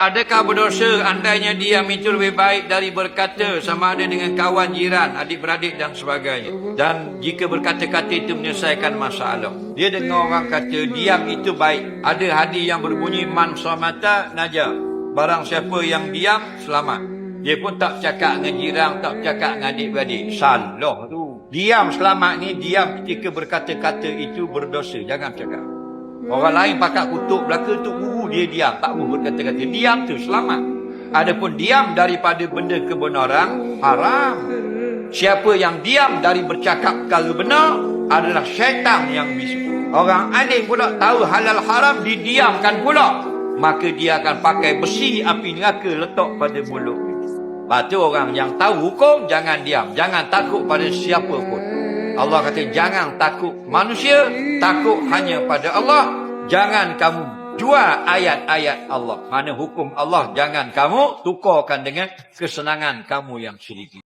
Adakah berdosa andainya diam itu lebih baik dari berkata sama ada dengan kawan jiran, adik-beradik dan sebagainya. Dan jika berkata-kata itu menyelesaikan masalah. Dia dengar orang kata diam itu baik. Ada hadis yang berbunyi man samata naja. Barang siapa yang diam selamat. Dia pun tak cakap dengan jiran, tak cakap dengan adik-beradik. Salah tu. Diam selamat ni, diam ketika berkata-kata itu berdosa. Jangan cakap. Orang lain pakat kutuk belaka tu dia diam, tak mau berkata-kata. Diam tu selamat. Adapun diam daripada benda kebenaran haram. Siapa yang diam dari bercakap perkara benar adalah syaitan yang bisu. Orang alim pula tahu halal haram didiamkan pula. Maka dia akan pakai besi api neraka letak pada mulut. Lepas tu orang yang tahu hukum jangan diam, jangan takut pada siapa pun. Allah kata jangan takut manusia, takut hanya pada Allah. Jangan kamu jual ayat-ayat Allah. Mana hukum Allah jangan kamu tukarkan dengan kesenangan kamu yang sedikit.